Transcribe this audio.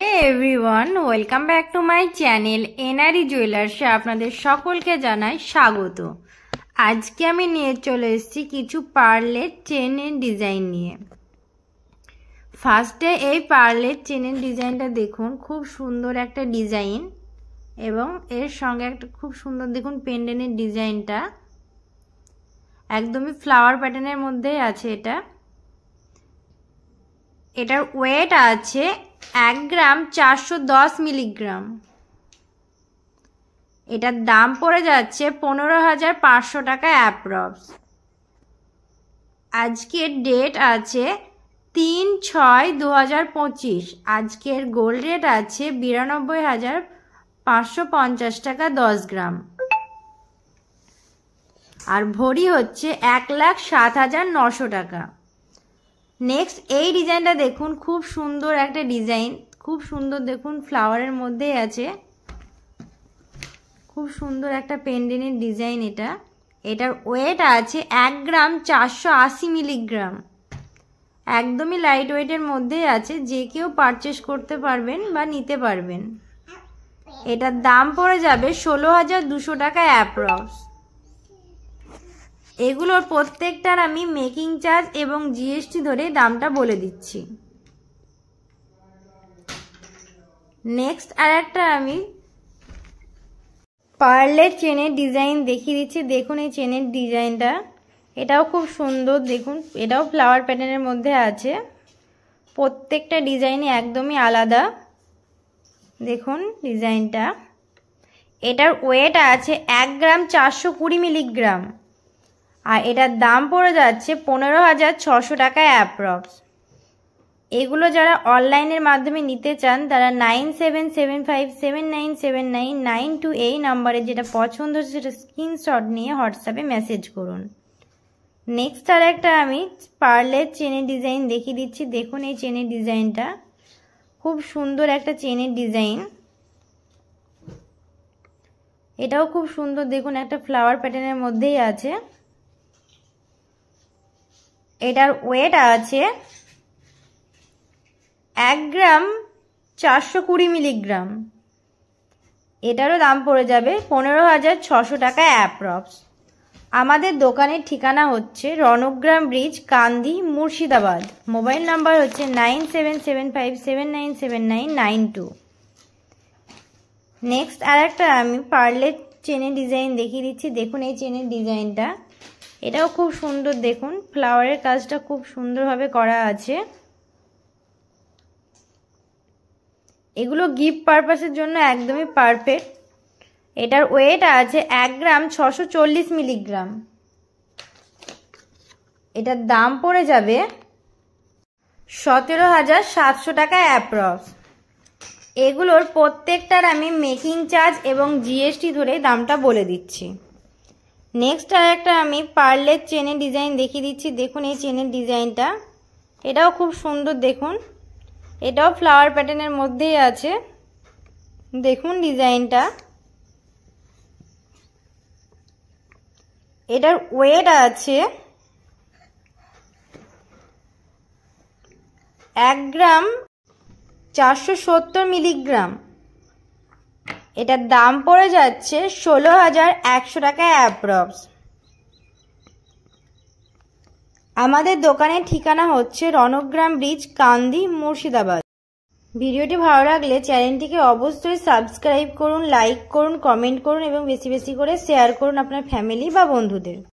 Hey everyone, welcome back to my channel NRE Jewelers এ আপনাদের সকলকে জানাই স্বাগত। আজকে আমি নিয়ে চলে এসেছি কিছু পার্লের চেনের ডিজাইন নিয়ে। ফার্স্টে এই পার্লের চেনের ডিজাইনটা দেখুন, খুব সুন্দর একটা ডিজাইন এবং এর সঙ্গে একটা খুব সুন্দর দেখুন পেন্ডেন্টের ডিজাইনটা একদমই ফ্লাওয়ার প্যাটার্নের মধ্যেই আছে। এটার ওয়েট আছে 1 গ্রাম 410 মিলিগ্রাম। এটার দাম পড়ে যাচ্ছে 15,500 টাকা অ্যাপ্রক্স। আজকের ডেট আছে 3/6/2025। আজকের গোল্ড রেট আছে 92,550 টাকা 10 গ্রাম। আর ভরি হচ্ছে 1,07,900 টাকা। নেক্সট এই ডিজাইনটা দেখুন, খুব সুন্দর একটা ডিজাইন, খুব সুন্দর দেখুন ফ্লাওয়ারের মধ্যেই আছে, খুব সুন্দর একটা পেন্ডেন্টের ডিজাইন। এটার ওয়েট আছে 1 গ্রাম 480 মিলিগ্রাম। একদমই লাইট ওয়েটের মধ্যেই আছে, যে কেউ পারচেস করতে পারবেন বা নিতে পারবেন। এটার দাম পড়ে যাবে 16,200 টাকা অ্যাপ্রক্স। এগুলোর প্রত্যেকটার আমি মেকিং চার্জ এবং জিএসটি ধরে দামটা বলে দিচ্ছি। নেক্সট আর একটা আমি পার্লের চেনের ডিজাইন দেখিয়ে দিচ্ছি। দেখুন এই চেনের ডিজাইনটা, এটাও খুব সুন্দর দেখুন, এটাও ফ্লাওয়ার প্যাটার্নের মধ্যে আছে। প্রত্যেকটা ডিজাইনই একদমই আলাদা। দেখুন ডিজাইনটা, এটার ওয়েট আছে 1 গ্রাম 420 মিলিগ্রাম। আর এটার দাম পড়ে যাচ্ছে 15,600 টাকা অ্যাপ্রক্স। এগুলো যারা অনলাইনের মাধ্যমে নিতে চান তারা 9775797992 এই নাম্বারে যেটা পছন্দ হচ্ছে সেটা স্ক্রিনশট নিয়ে হোয়াটসঅ্যাপে মেসেজ করুন। নেক্সট আর একটা আমি পার্লের চেনের ডিজাইন দেখিয়ে দিচ্ছি। দেখুন এই চেনের ডিজাইনটা, খুব সুন্দর একটা চেনের ডিজাইন। এটাও খুব সুন্দর দেখুন, একটা ফ্লাওয়ার প্যাটার্নের মধ্যেই আছে। এটার ওয়েট আছে 1 গ্রাম 420 মিলিগ্রাম। এটারও দাম পড়ে যাবে 15,600 টাকা অ্যাপ্রক্স। আমাদের দোকানের ঠিকানা হচ্ছে রণগ্রাম ব্রিজ, কান্দি, মুর্শিদাবাদ। মোবাইল নাম্বার হচ্ছে 9775797992। নেক্সট আর একটা আমি পার্লের চেনের ডিজাইন দেখিয়ে দিচ্ছি। দেখুন এই চেনের ডিজাইনটা, এটাও খুব সুন্দর দেখুন, ফ্লাওয়ারের কাজটা খুব সুন্দরভাবে করা আছে। এগুলো গিফট পারপাসের জন্য একদমই পারফেক্ট। এটার ওয়েট আছে 1 গ্রাম 640 মিলিগ্রাম। এটার দাম পড়ে যাবে 17,700 টাকা অ্যাপ্রক্স। এগুলোর প্রত্যেকটার আমি মেকিং চার্জ এবং জিএসটি ধরে দামটা বলে দিচ্ছি। নেক্সট আর একটা আমি পার্লের চেনের ডিজাইন দেখিয়ে দিচ্ছি। দেখুন এই চেনের ডিজাইনটা, এটাও খুব সুন্দর দেখুন, এটাও ফ্লাওয়ার প্যাটার্নের মধ্যেই আছে। দেখুন ডিজাইনটা, এটার ওয়েট আছে 1 গ্রাম 470 মিলিগ্রাম। এটার দাম পড়ে যাচ্ছে 16,100 টাকা অ্যাপ্রক্স। আমাদের দোকানের ঠিকানা হচ্ছে রণগ্রাম ব্রিজ, কান্দি, মুর্শিদাবাদ। ভিডিওটি ভালো লাগলে চ্যানেলটিকে অবশ্যই সাবস্ক্রাইব করুন, লাইক করুন, কমেন্ট করুন এবং বেশি বেশি করে শেয়ার করুন আপনার ফ্যামিলি বা বন্ধুদের।